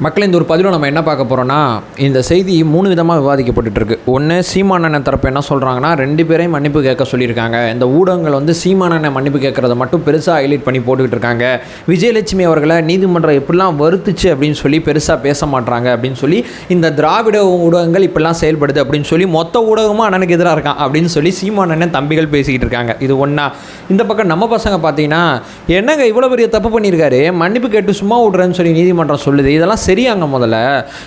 மக்கள் இந்த ஒரு பதிவில் நம்ம என்ன பார்க்க போகிறோன்னா, இந்த செய்தி 3 விதமாக விவாதிக்கப்பட்டு இருக்கு. ஒன்று, சீமானண்ணன் தரப்பு என்ன சொல்கிறாங்கன்னா, 2 பேரையும் மன்னிப்பு கேட்க சொல்லியிருக்காங்க. இந்த ஊடகங்கள் வந்து சீமானண்ணன் மன்னிப்பு கேட்குறத மட்டும் பெருசாக ஹைலைட் பண்ணி போட்டுக்கிட்டு இருக்காங்க. விஜயலட்சுமி அவர்களை நீதிமன்றம் எப்படிலாம் வருத்துச்சு அப்படின்னு சொல்லி பெருசாக பேச மாட்டாங்க அப்படின்னு சொல்லி இந்த திராவிட ஊடகங்கள் இப்படிலாம் செயல்படுது அப்படின்னு சொல்லி மொத்த ஊடகமும் அண்ணனுக்கு எதிராக இருக்கான் அப்படின்னு சொல்லி சீமானண்ணன் தம்பிகள் பேசிக்கிட்டு இருக்காங்க. இது ஒன்றா. இந்த பக்கம் நம்ம பசங்க பார்த்தீங்கன்னா, என்னங்க இவ்வளோ பெரிய தப்பு பண்ணியிருக்காரு, மன்னிப்பு கேட்டு சும்மா விட்றேன்னு சொல்லி நீதிமன்றம் சொல்லுது, இதெல்லாம் சரியாங்க? முதல்ல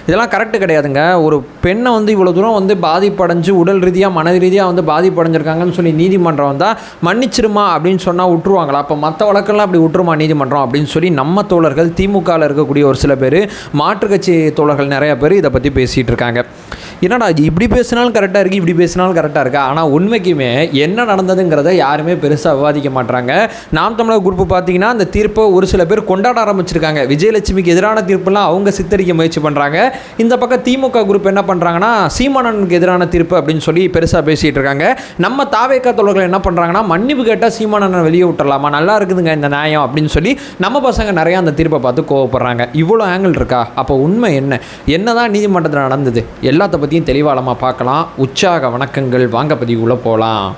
இதெல்லாம் கரெக்டு கிடையாதுங்க. ஒரு பெண்ணை வந்து இவ்வளோ தூரம் வந்து பாதிப்படைஞ்சு உடல் ரீதியாக மன ரீதியாக வந்து பாதிப்படைஞ்சிருக்காங்கன்னு சொல்லி நீதிமன்றம் வந்தால் மன்னிச்சிருமா அப்படின்னு சொன்னால் விட்டுருவாங்களா? அப்போ மற்ற வழக்கெல்லாம் அப்படி விட்டுருமா நீதிமன்றம் அப்படின்னு சொல்லி நம்ம தோழர்கள், திமுகவில் இருக்கக்கூடிய ஒரு சில பேர், மாற்றுக் கட்சி தோழர்கள் நிறைய பேர் இதை பற்றி பேசிகிட்டு இருக்காங்க. என்னடா இப்படி பேசினாலும் கரெக்டாக இருக்குது, இப்படி பேசினாலும் கரெக்டாக இருக்கா? ஆனால் உண்மைக்குமே என்ன நடந்ததுங்கிறத யாருமே பெருசாக விவாதிக்க மாட்டாங்க. நாம் தமிழர் குரூப்பு பார்த்தீங்கன்னா அந்த தீர்ப்பை ஒரு சில பேர் கொண்டாட ஆரம்பிச்சிருக்காங்க. விஜயலட்சுமிக்கு எதிரான தீர்ப்புலாம் அவங்க சித்தரிக்க முயற்சி பண்ணுறாங்க. இந்த பக்கம் திமுக குரூப் என்ன பண்ணுறாங்கன்னா, சீமானனுக்கு எதிரான தீர்ப்பு அப்படின்னு சொல்லி பெருசாக பேசிகிட்டு இருக்காங்க. நம்ம தாவேக்கா தோழர்கள் என்ன பண்ணுறாங்கன்னா, மன்னிப்பு கேட்டால் சீமானனை வெளியே விட்டுறலாமா, நல்லா இருக்குதுங்க இந்த நியாயம் அப்படின்னு சொல்லி நம்ம பசங்க நிறையா அந்த தீர்ப்பை பார்த்து கோவப்படுறாங்க. இவ்வளோ ஆங்கிள் இருக்கா? அப்போ உண்மை என்ன தான் நீதிமன்றத்தில் நடந்தது எல்லாத்த பற்றியும் தெளிவாளமாக பார்க்கலாம். உற்சாக வணக்கங்கள், வாங்க பதிவுக்குள்ளே போகலாம்.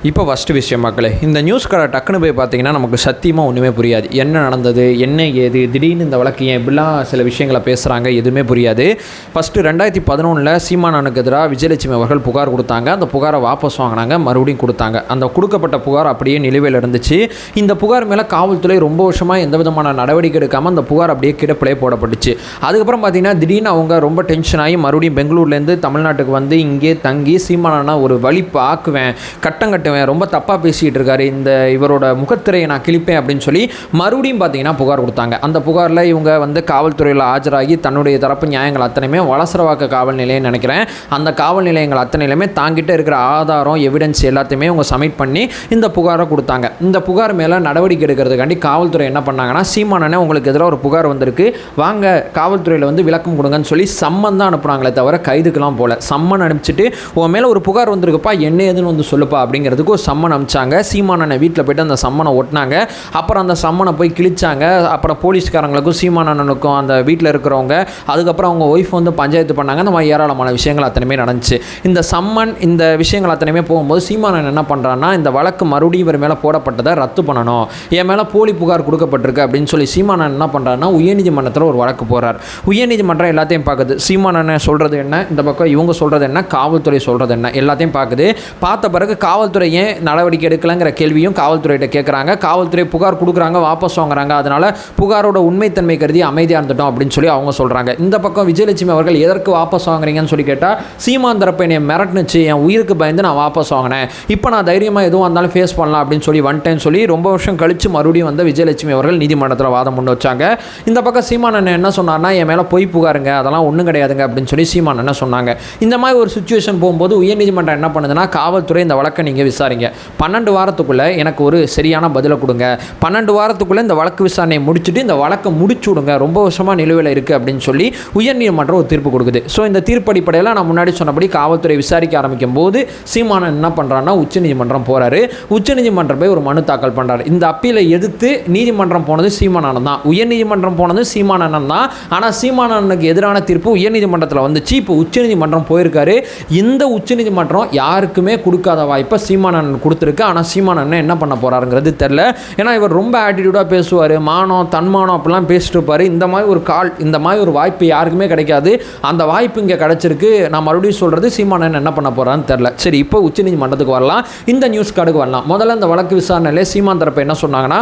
இப்போ ஃபஸ்ட்டு விஷயம் மக்களே, இந்த நியூஸ் கடை டக்குன்னு போய் பார்த்தீங்கன்னா நமக்கு சத்தியமாக ஒன்றுமே புரியாது. என்ன நடந்தது, என்ன ஏது, திடீர்னு இந்த வழக்கு ஏன் இப்படிலாம் சில விஷயங்களை பேசுகிறாங்க, எதுவுமே புரியாது. ஃபஸ்ட்டு 2011 சீமானனுக்கு எதிராக விஜயலட்சுமி அவர்கள் புகார் கொடுத்தாங்க. அந்த புகாரை வாபஸ் வாங்கினாங்க, மறுபடியும் கொடுத்தாங்க. அந்த கொடுக்கப்பட்ட புகார் அப்படியே நிலுவையில் இருந்துச்சு. இந்த புகார் மேலே காவல்துறை ரொம்ப வருஷமாக எந்த விதமான நடவடிக்கை எடுக்காமல் அந்த புகார் அப்படியே கிடப்பிலே போடப்பட்டுச்சு. அதுக்கப்புறம் பார்த்தீங்கன்னா திடீர்னு அவங்க ரொம்ப டென்ஷன் ஆகி மறுபடியும் பெங்களூர்லேருந்து தமிழ்நாட்டுக்கு வந்து இங்கே தங்கி சீமானனா ஒரு வழிப்பு ஆக்குவேன், கட்டுவேன், ரொம்ப தப்பாக பேசிகிட்டு இருக்காரு, இந்த இவரோட முகத்திரையை நான் கிழிப்பேன் அப்படின்னு சொல்லி மறுபடியும் பார்த்தீங்கன்னா புகார் கொடுத்தாங்க. அந்த புகாரில் இவங்க வந்து காவல்துறையில் ஆஜராகி தன்னுடைய தரப்பு நியாயங்கள் அத்தனையுமே வலசரவாக்க காவல் நிலையம் நினைக்கிறேன், அந்த காவல் நிலையங்கள் அத்தனையிலுமே தாங்கிட்ட இருக்கிற ஆதாரம் எவிடன்ஸ் எல்லாத்தையுமே இவங்க சப்மிட் பண்ணி இந்த புகாரை கொடுத்தாங்க. இந்த புகார் மேலே நடவடிக்கை எடுக்கிறதுக்காண்டி காவல்துறை என்ன பண்ணாங்கன்னா, சீமானனே உங்களுக்கு எதிராக ஒரு புகார் வந்திருக்கு, வாங்க காவல்துறையில் வந்து விளக்கம் கொடுங்கன்னு சொல்லி சம்மன் தான் அனுப்புகிறாங்களே தவிர கைதுக்கெல்லாம் போல. சம்மன் அனுப்பிச்சிட்டு உன் மேலே ஒரு புகார் வந்திருக்குப்பா, என்ன ஏதுன்னு வந்து சொல்லுப்பா அப்படிங்கிறது ஒரு சம்மன் அனுப்பிச்சாங்க. சீமானனை வீட்டில் போய்ட்டு அந்த சம்மனை ஒட்டினாங்க. அப்புறம் அந்த சம்மனை போய் கிழிச்சாங்க. அப்புறம் போலீஸ்காரங்களுக்கும் சீமானனுக்கும் அந்த வீட்டில் இருக்கிறவங்க, அதுக்கப்புறம் அவங்க ஒய்ஃப் வந்து பஞ்சாயத்து பண்ணாங்க. அந்த மாதிரி ஏராளமான விஷயங்கள் அத்தனையுமே நடந்துச்சு. இந்த சம்மன் இந்த விஷயங்கள் அத்தனையுமே போகும்போது சீமானன் என்ன பண்ணுறான்னா, இந்த வழக்கு மறுபடியும் இவர் மேலே போடப்பட்டதை ரத்து பண்ணணும், என் மேலே போலி புகார் கொடுக்கப்பட்டிருக்கு அப்படின்னு சொல்லி சீமானன் என்ன பண்ணுறாருன்னா உயர்நீதிமன்றத்தில் ஒரு வழக்கு போகிறார். உயர்நீதிமன்றம் எல்லாத்தையும் பார்க்குது. சீமானனை சொல்கிறது என்ன, இந்த பக்கம் இவங்க சொல்கிறது என்ன, காவல்துறை சொல்கிறது என்ன, எல்லாத்தையும் பார்க்குது. பார்த்த பிறகு காவல்துறை ஏன் நடவடிக்கை எடுக்கலங்கிற கேள்வியும் காவல்துறையிட்ட கேட்குறாங்க. காவல்துறை புகார் கொடுக்குறாங்க, வாபஸ் வாங்குறாங்க. அதனால் புகாரோட உண்மைத்தன்மை கருதி அமைதியாக இருந்துட்டோம் அப்படின்னு சொல்லி அவங்க சொல்கிறாங்க. இந்த பக்கம் விஜயலட்சுமி அவர்கள் எதற்கு வாபஸ் வாங்குறீங்கன்னு சொல்லி கேட்டால், சீமான் தரப்பை என்னை மிரட்டுனுச்சு, என் உயிருக்கு பயந்து நான் வாபஸ் வாங்கினேன், இப்போ நான் தைரியமாக எதுவும் வந்தாலும் ஃபேஸ் பண்ணலாம் அப்படின்னு சொல்லி வந்துட்டேன்னு சொல்லி ரொம்ப வருஷம் கழித்து மறுபடியும் வந்து விஜயலட்சுமி அவர்கள் நீதிமன்றத்தில் வாதம் முன் வச்சாங்க. இந்த பக்கம் சீமான் என்ன சொன்னார்னா, என் மேலே பொய் புகாருங்க, அதெல்லாம் ஒன்றும் கிடையாதுங்க அப்படின்னு சொல்லி சீமான் என்ன சொன்னாங்க. இந்த மாதிரி ஒரு சுச்சுவேஷன் போகும்போது உயர்நீதிமன்றம் என்ன பண்ணுதுன்னா, காவல்துறை இந்த வழக்கை நீங்கள் விசாரிங்க, 12 வாரத்துக்குள்ளே எனக்கு ஒரு சரியான பதிலை கொடுங்க, 12 வாரத்துக்குள்ளே இந்த வழக்கு விசாரணையை முடிச்சுட்டு இந்த வழக்கை முடிச்சு விடுங்க, ரொம்ப வருஷமாக நிலுவையில் இருக்குது அப்படின்னு சொல்லி உயர்நீதிமன்றம் ஒரு தீர்ப்பு கொடுக்குது. ஸோ இந்த தீர்ப்பு அடிப்படையில் நான் முன்னாடி சொன்னபடி காவல்துறை விசாரிக்க ஆரம்பிக்கும் போது சீமானன் என்ன பண்ணுறான்னா உச்சநீதிமன்றம் போகிறாரு. உச்சநீதிமன்றம் போய் ஒரு மனு தாக்கல் பண்ணுறாரு. இந்த அப்பீலை எதிர்த்து நீதிமன்றம் போனது சீமானன் தான், உயர்நீதிமன்றம் போனது சீமானன் தான். ஆனால் சீமானனுக்கு எதிரான தீர்ப்பு உயர்நீதிமன்றத்தில் வந்துச்சு. இப்போ உச்சநீதிமன்றம் போயிருக்காரு. இந்த உச்சநீதிமன்றம் யாருக்குமே கொடுக்காத வாய்ப்பை சீமானன் கொடுத்துருக்கு. ஆனால் சீமானன் என்ன பண்ண போகிறாருங்கிறது தெரில. ஏன்னா இவர் ரொம்ப ஆட்டிடியூடாக பேசுவார், மானம் தன்மானம் அப்படிலாம் பேசிட்டு இருப்பார். இந்த மாதிரி ஒரு இந்த மாதிரி ஒரு வாய்ப்பு யாருக்குமே கிடைக்காது. அந்த வாய்ப்பு இங்கே கிடச்சிருக்கு. நான் மறுபடியும் சொல்கிறது, சீமானன் என்ன பண்ண போகிறான்னு தெரில. சரி, இப்போ உச்சநீதிமன்றத்துக்கு வரலாம், இந்த நியூஸ் கார்டுக்கு வரலாம். முதல்ல இந்த வழக்கு விசாரணையிலே சீமான் தரப்பு என்ன சொன்னாங்கன்னா,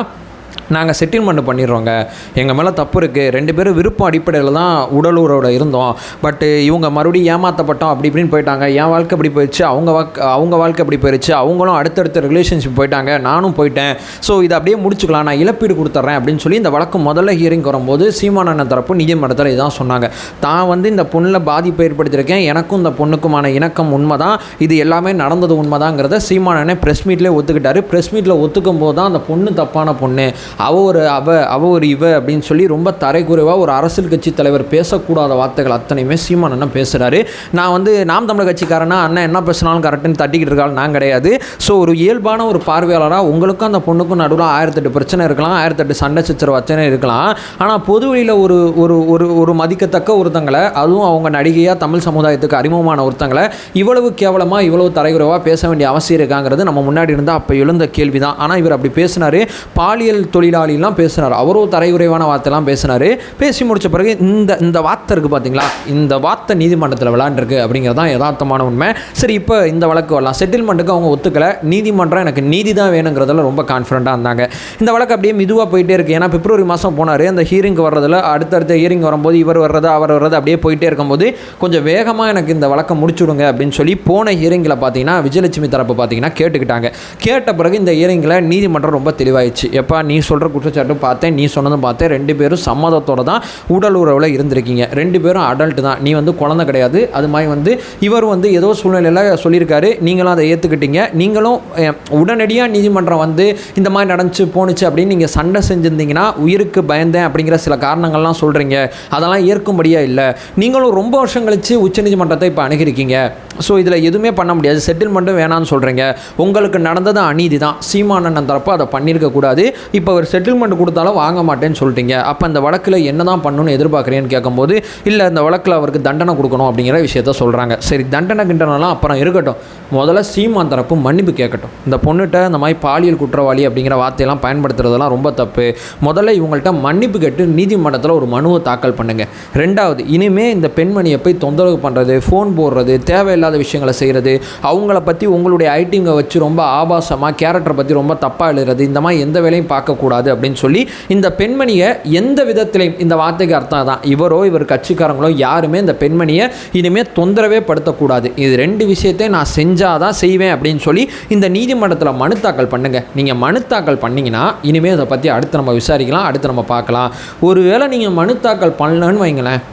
நாங்கள் செட்டில்மெண்ட் பண்ணிடுறோங்க, எங்கள் மேலே தப்பு இருக்குது, 2 பேரும் விருப்பம் அடிப்படையில் தான் உடலூரோடு இருந்தோம், பட்டு இவங்க மறுபடியும் ஏமாற்றப்பட்டோம் அப்படி இப்படின்னு போயிட்டாங்க, என் வாழ்க்கை அப்படி போயிடுச்சு, அவங்க வாழ்க்கை அப்படி போயிடுச்சு, அவங்களும் அடுத்தடுத்த ரிலேஷன்ஷிப் போயிட்டாங்க, நானும் போயிட்டேன், ஸோ இதை அப்படியே முடிச்சுக்கலாம், நான் இழப்பீடு கொடுத்துட்றேன் அப்படின்னு சொல்லி இந்த வழக்கு முதல்ல ஹியரிங் வரும்போது சீமானன் தரப்பு நீதிமன்றத்தில் இதான் சொன்னாங்க. தான் வந்து இந்த பொண்ணில் பாதிப்பை ஏற்படுத்தியிருக்கேன், எனக்கும் இந்த பொண்ணுக்குமான இணக்கம் உண்மை தான், இது எல்லாமே நடந்தது உண்மைதாங்கிறத சீமானனே ப்ரெஸ் மீட்லேயே ஒத்துக்கிட்டாரு. ப்ரெஸ் மீட்டில் ஒத்துக்கும் போது தான் அந்த பொண்ணு தப்பான பொண்ணு, அவ ஒரு இவ அப்படின்னு சொல்லி ரொம்ப தரைக்குறைவாக ஒரு அரசியல் கட்சி தலைவர் பேசக்கூடாத வார்த்தைகள் அத்தனையுமே சீமான் அண்ணன் பேசுகிறாரு. நான் வந்து நாம் தமிழர் கட்சிக்காரனா அண்ணன் என்ன பேசினாலும் கரெக்டுன்னு தட்டிக்கிட்டு இருக்காள் நான் கிடையாது. ஸோ ஒரு இயல்பான ஒரு பார்வையாளராக உங்களுக்கும் அந்த பொண்ணுக்கும் நடுவில் 1008 பிரச்சனை இருக்கலாம், 1008 சண்டை சச்சரவு வச்சனை இருக்கலாம். ஆனால் பொது வழியில் ஒரு ஒரு ஒரு மதிக்கத்தக்க ஒருத்தங்களை, அதுவும் அவங்க நடிகையாக தமிழ் சமுதாயத்துக்கு அறிமுகமான ஒருத்தங்களை இவ்வளவு கேவலமாக இவ்வளவு தரைகுறைவாக பேச வேண்டிய அவசியம் இருக்காங்கிறது நம்ம முன்னாடி இருந்தால் அப்போ எழுந்த கேள்வி தான். ஆனால் இவர் அப்படி பேசினார். பாலியல் தொழிலாளிலாம் பேசினார், அவரும் தரைகுறைவான வார்த்தைலாம் பேசினார். பேசி முடித்த பிறகு இந்த வார்த்தை இருக்குது பார்த்தீங்களா, இந்த வார்த்தை நீதிமன்றத்தில் விளாண்டுருக்கு அப்படிங்கிறது தான் யதார்த்தமான உண்மை. சரி, இப்போ இந்த வழக்கு வரலாம். செட்டில்மெண்ட்டுக்கு அவங்க ஒத்துக்கலை, நீதிமன்றம் எனக்கு நீதி தான் வேணுங்கிறதுல ரொம்ப கான்ஃபிடண்ட்டாக இருந்தாங்க. இந்த வழக்கு அப்படியே மெதுவாக போயிட்டே இருக்குது. ஏன்னா பிப்ரவரி மாதம் போனார். அந்த ஹியரிங் வர்றதில் அடுத்தடுத்த ஹியரிங் வரும்போது இவர் வர்றது அவர் வர்றது அப்படியே போயிட்டே இருக்கும்போது கொஞ்சம் வேகமாக எனக்கு இந்த வழக்கை முடிச்சுடுங்க அப்படின்னு சொல்லி போன ஹியரிங்கில் பார்த்தீங்கன்னா விஜயலட்சுமி தரப்பு பார்த்தீங்கன்னா கேட்டுக்கிட்டாங்க. கேட்ட பிறகு இந்த ஹியரிங்கில் நீதிமன்றம் ரொம்ப தெளிவாயிடுச்சு. எப்பா நீ சொல்கிற குற்றச்சாட்டு பார்த்தேன், நீ சொன்னதும் பார்த்தேன், 2 பேரும் சம்மதத்தோடு தான் உடல் உறவில் இருந்திருக்கீங்க, 2 பேரும் அடல்ட் தான், நீ வந்து குழந்தை கிடையாது. அது மாதிரி வந்து இவர் வந்து ஏதோ சூழ்நிலையில் சொல்லியிருக்காரு, நீங்களும் அதை ஏற்றுக்கிட்டீங்க. நீங்களும் உடனடியாக நீதிமன்றம் வந்து இந்த மாதிரி நடந்துச்சு போணுச்சு அப்படின்னு நீங்கள் சண்டை செஞ்சுருந்தீங்கன்னா உயிருக்கு பயந்தேன் அப்படிங்கிற சில காரணங்கள்லாம் சொல்கிறீங்க, அதெல்லாம் ஏற்கும்படியாக இல்லை. நீங்களும் ரொம்ப வருஷம் கழித்து உச்சநீதிமன்றத்தை இப்போ அணுகிருக்கீங்க. ஸோ இதில் எதுவுமே பண்ண முடியாது, செட்டில்மெண்ட்டும் வேணான்னு சொல்கிறீங்க. உங்களுக்கு நடந்தது அநீதி தான், சீமானண்ணன் தரப்பு அதை பண்ணியிருக்கக்கூடாது. இப்போ ஒரு செட்டில்மெண்ட் கொடுத்தாலும் வாங்க மாட்டேன்னு சொல்லிட்டீங்க. அப்போ அந்த வழக்கில் என்ன தான் பண்ணணும்னு எதிர்பார்க்குறேன்னு கேட்கும்போது இல்லை இந்த வழக்கில் அவருக்கு தண்டனை கொடுக்கணும் அப்படிங்கிற விஷயத்த சொல்கிறாங்க. சரி, தண்டனை கிண்டனெல்லாம் அப்புறம் இருக்கட்டும், முதல்ல சீமான் தரப்பு மன்னிப்பு கேட்கட்டும். இந்த பொண்ணுகிட்ட இந்த மாதிரி பாலியல் குற்றவாளி அப்படிங்கிற வார்த்தையெல்லாம் பயன்படுத்துறதெல்லாம் ரொம்ப தப்பு. முதல்ல இவங்கள்ட்ட மன்னிப்பு கேட்டு நீதிமன்றத்தில் ஒரு மனுவை தாக்கல் பண்ணுங்கள். 2வது, இனிமேல் இந்த பெண்மணியை போய் தொந்தரவு பண்ணுறது, ஃபோன் போடுறது, தேவையில்லாத விஷயங்களை செய்கிறது, அவங்கள பற்றி உங்களுடைய ஐட்டிங்கை வச்சு ரொம்ப ஆபாசமாக கேரக்டரை பற்றி ரொம்ப தப்பாக எழுதுறது, இந்த மாதிரி எந்த வேலையும் பார்க்கக்கூடாது அப்படின்னு சொல்லி இந்த பெண்மணியை எந்த விதத்திலையும், இந்த வார்த்தைக்கு அர்த்தம் தான், இவரோ இவர் கட்சிக்காரங்களோ யாருமே இந்த பெண்மணியை இனிமேல் தொந்தரவே படுத்தக்கூடாது. இது 2 விஷயத்தையும் நான் செஞ்சாதான் செய்வேன் அப்படின்னு சொல்லி இந்த நீதிமன்றத்தில் மனு தாக்கல் பண்ணுங்கள். நீங்கள் மனு தாக்கல் பண்ணிங்கன்னா இனிமேல் அதை பற்றி அடுத்து நம்ம விசாரிக்கலாம், அடுத்து நம்ம பார்க்கலாம். ஒருவேளை நீங்கள் மனு தாக்கல் பண்ணலன்னு வைங்களேன்,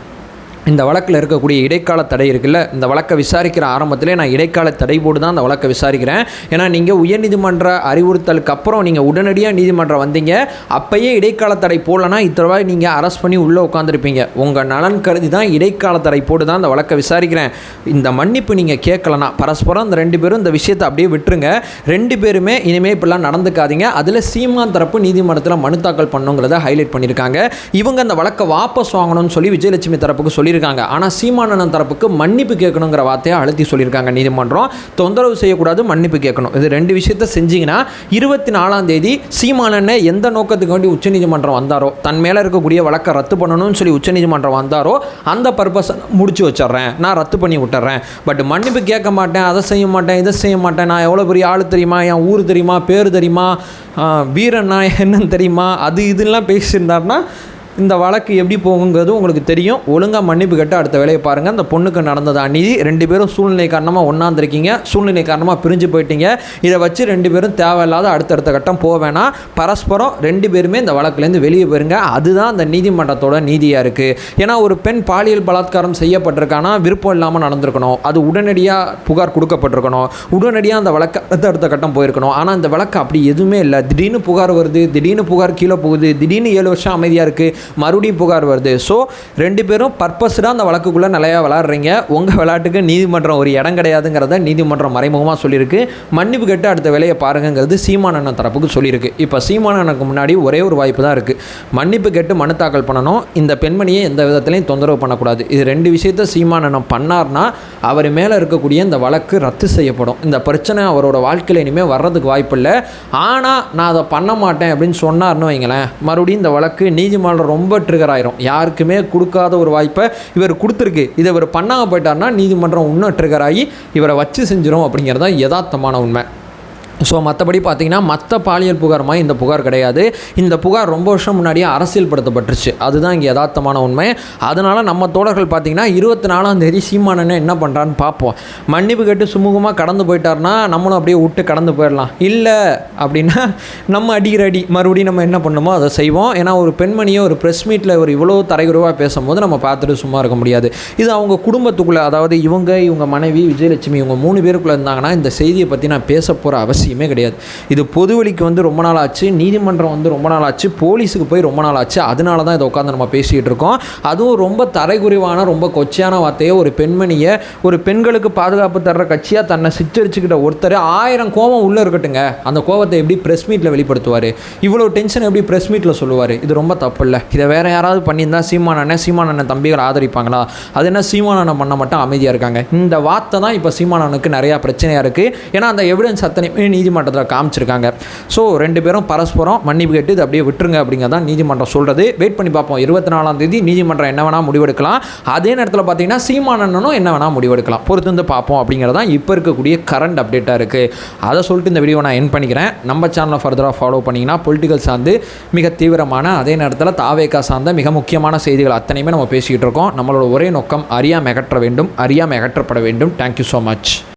இந்த வழக்கில் இருக்கக்கூடிய இடைக்கால தடை இருக்குல்ல, இந்த வழக்கை விசாரிக்கிற ஆரம்பத்திலே நான் இடைக்கால தடை போட்டு தான் அந்த வழக்கை விசாரிக்கிறேன். ஏன்னா நீங்கள் உயர்நீதிமன்ற அறிவுறுத்தலுக்கு அப்புறம் நீங்கள் உடனடியாக நீதிமன்றம் வந்தீங்க, அப்பயே இடைக்கால தடை போடலன்னா இத்தனை நீங்கள் அரெஸ்ட் பண்ணி உள்ளே உட்காந்துருப்பீங்க. உங்கள் நலன் கருதி தான் இடைக்கால தடை போட்டு தான் அந்த வழக்கை விசாரிக்கிறேன். இந்த மன்னிப்பு நீங்கள் கேட்கலன்னா பரஸ்பரம் இந்த 2 பேரும் இந்த விஷயத்தை அப்படியே விட்டுருங்க. 2 பேருமே இனிமேல் இப்படிலாம் நடந்துக்காதீங்க. அதில் சீமான் தரப்பு நீதிமன்றத்தில் மனு தாக்கல் பண்ணுங்கிறத ஹைலைட் பண்ணியிருக்காங்க. இவங்க அந்த வழக்கை வாபஸ் வாங்கணும்னு சொல்லி விஜயலட்சுமி தரப்புக்கு சொல்லி இருக்காங்க. ஆனால் சீமானண்ணன் தரப்புக்கு மன்னிப்பு கேட்கணுங்கிற வார்த்தையை அழுத்தி சொல்லியிருக்காங்க நீதிமன்றம். தொந்தரவு செய்யக்கூடாது, மன்னிப்பு கேட்கணும். இது 2 விஷயத்தை செஞ்சீங்கன்னா 24ஆம் தேதி சீமானண்ணன் எந்த நோக்கத்துக்கு வேண்டி உச்சநீதிமன்றம் வந்தாரோ, தன் மேலே இருக்கக்கூடிய வழக்கை ரத்து பண்ணணும்னு சொல்லி உச்சநீதிமன்றம் வந்தாரோ அந்த பர்பஸை முடிச்சு வச்சிட்றேன், நான் ரத்து பண்ணி விட்டுறேன். பட் மன்னிப்பு கேட்க மாட்டேன், அதை செய்ய மாட்டேன், இதை செய்ய மாட்டேன், நான் எவ்வளோ பெரிய ஆள் தெரியுமா, என் ஊர் தெரியுமா, பேர் தெரியுமா, வீரன்னா என்னன்னு தெரியுமா, அது இதெல்லாம் பேசியிருந்தாருன்னா இந்த வழக்கு எப்படி போகுங்கிறது உங்களுக்கு தெரியும். ஒழுங்காக மன்னிப்பு கேட்டு அடுத்த வேலையை பாருங்கள். அந்த பொண்ணுக்கு நடந்தது அநீதி. 2 பேரும் சூழ்நிலை காரணமாக ஒன்றாந்துருக்கீங்க, சூழ்நிலை காரணமாக பிரிஞ்சு போயிட்டீங்க. இதை வச்சு 2 பேரும் தேவையில்லாத அடுத்தடுத்த கட்டம் போக வேணாம். பரஸ்பரம் 2 பேருமே இந்த வழக்குலேருந்து வெளியே போயிருங்க. அதுதான் அந்த நீதிமன்றத்தோட நீதியாக இருக்குது. ஏன்னா ஒரு பெண் பாலியல் பலாத்காரம் செய்யப்பட்டிருக்கானா விருப்பம் இல்லாமல் நடந்திருக்கணும், அது உடனடியாக புகார் கொடுக்கப்பட்டிருக்கணும், உடனடியாக அந்த வழக்கு அடுத்த கட்டம் போயிருக்கணும். ஆனால் இந்த வழக்கு அப்படி எதுவுமே இல்லை. திடீர்னு புகார் வருது, திடீர்னு புகார் கீழே போகுது, திடீர்னு 7 வருஷம் அமைதியாக இருக்குது, மறுபடியும் புகார் வருது. ஸோ 2 பேரும் பர்பஸ்டாக அந்த வழக்குக்குள்ளே நிறையா விளாட்றீங்க. உங்கள் விளையாட்டுக்கு நீதிமன்றம் ஒரு இடம் கிடையாதுங்கிறத நீதிமன்றம் மறைமுகமாக சொல்லியிருக்கு. மன்னிப்பு கேட்டு அடுத்த வேலையை பாருங்கிறது சீமானண்ணன் தரப்புக்கு சொல்லியிருக்கு. இப்போ சீமானண்ணனுக்கு முன்னாடி ஒரே ஒரு வாய்ப்பு தான் இருக்குது. மன்னிப்பு கேட்டு மனு தாக்கல் பண்ணணும், இந்த பெண்மணியை எந்த விதத்துலையும் தொந்தரவு பண்ணக்கூடாது. இது 2 விஷயத்தை சீமானண்ணன் பண்ணார்னா அவர் மேலே இருக்கக்கூடிய இந்த வழக்கு ரத்து செய்யப்படும். இந்த பிரச்சனை அவரோட வாழ்க்கையில் இனிமேல் வர்றதுக்கு வாய்ப்பு இல்லை. ஆனால் நான் அதை பண்ண மாட்டேன் அப்படின்னு சொன்னார்னு வைங்களேன், மறுபடியும் இந்த வழக்கு நீதிமன்றம் ரொம்ப ட்ரிகர் ஆயிரும். யாருக்குமே கொடுக்காத ஒரு வாய்ப்பை இவர் கொடுத்துருக்கு. இதை இவர் பண்ணாமல் போயிட்டார்னா நீதிமன்றம் இன்னும் ட்ரிகர் ஆகி இவரை வச்சு செஞ்சிடும் அப்படிங்கிறது தான் யதார்த்தமான உண்மை. ஸோ மற்றபடி பார்த்திங்கன்னா மற்ற பாலியல் புகார் மாதிரி இந்த புகார் கிடையாது. இந்த புகார் ரொம்ப வருஷம் முன்னாடியே அரசியல்படுத்தப்பட்டுருச்சு. அதுதான் இங்கே யதார்த்தமான உண்மை. அதனால் நம்ம தோழர்கள் பார்த்திங்கன்னா 24ஆம் தேதி சீமானண்ணன் என்ன பண்ணுறான்னு பார்ப்போம். மன்னிப்பு கேட்டு சுமூகமாக கடந்து போயிட்டார்னா நம்மளும் அப்படியே விட்டு கடந்து போயிடலாம். இல்லை அப்படின்னா நம்ம அடிக்கிற அடி மறுபடியும் நம்ம என்ன பண்ணணுமோ அதை செய்வோம். ஏன்னா ஒரு பெண்மணியை ஒரு ப்ரெஸ் மீட்டில் ஒரு இவ்வளோ தரைகுறைவாக பேசும்போது நம்ம பார்த்துட்டு சும்மா இருக்க முடியாது. இது அவங்க குடும்பத்துக்குள்ளே, அதாவது இவங்க மனைவி விஜயலட்சுமி, இவங்க 3 பேருக்குள்ளே இருந்தாங்கன்னா இந்த செய்தியை பற்றி நான் பேச போகிற அவசியம் அவசியமே கிடையாது. இது பொதுவெளிக்கு வந்து ரொம்ப நாள் ஆச்சு, நீதிமன்றம் வந்து ரொம்ப நாள் ஆச்சு, போலீஸுக்கு போய் ரொம்ப நாள் ஆச்சு. அதனால தான் இதை உட்காந்து நம்ம பேசிகிட்டு இருக்கோம். அதுவும் ரொம்ப தரைக்குறைவான ரொம்ப கொச்சையான வார்த்தையை ஒரு பெண்மணியை, ஒரு பெண்களுக்கு பாதுகாப்பு தர்ற கட்சியாக தன்னை சித்தரிச்சுக்கிட்ட ஒருத்தர் 1000 கோவம் உள்ளே இருக்கட்டுங்க, அந்த கோவத்தை எப்படி ப்ரெஸ் மீட்டில் வெளிப்படுத்துவார்? இவ்வளோ டென்ஷன் எப்படி ப்ரெஸ் மீட்டில் சொல்லுவார்? இது ரொம்ப தப்பு இல்லை. இதை வேறு யாராவது பண்ணியிருந்தால் சீமானண்ணன் தம்பிகள் ஆதரிப்பாங்களா? அது என்ன சீமானண்ணன் பண்ண மட்டும் அமைதியாக இருக்காங்க? இந்த வார்த்தை தான் இப்போ சீமானனுக்கு நிறையா பிரச்சனையாக இருக்குது. ஏன்னா அந்த எவிடன்ஸ் அத்தனையுமே நீதிமன்றத்தில் காமிச்சிருக்காங்க. ஸோ 2 பேரும் பரஸ்பரம் மன்னிப்பு கேட்டு இதை அப்படியே விட்டுருங்க அப்படிங்கிறதான் நீதிமன்றம் சொல்கிறது. வெயிட் பண்ணி பார்ப்போம். 24ஆம் தேதி நீதிமன்றம் என்ன வேணால் முடிவெடுக்கலாம். அதே நேரத்தில் பார்த்தீங்கன்னா சீமானண்ணனும் என்ன வேணால் முடிவெடுக்கலாம். பொறுத்து வந்து பார்ப்போம் அப்படிங்கிறதான் இப்போ இருக்கக்கூடிய கரண்ட் அப்டேட்டாக இருக்குது. அதை சொல்லிட்டு இந்த வீடியோ நான் என் பண்ணிக்கிறேன். நம்ம சேனலை ஃபர்தராக ஃபாலோ பண்ணிங்கன்னா பொலிட்டிக்கல் சார்ந்து மிக தீவிரமான, அதே நேரத்தில் தாவேகா சார்ந்த மிக முக்கியமான செய்திகள் அத்தனையுமே நம்ம பேசிக்கிட்டு இருக்கோம். நம்மளோட ஒரே நோக்கம் அறியாமை அகற்ற வேண்டும், அறியாமை அகற்றப்பட வேண்டும். Thank you so much.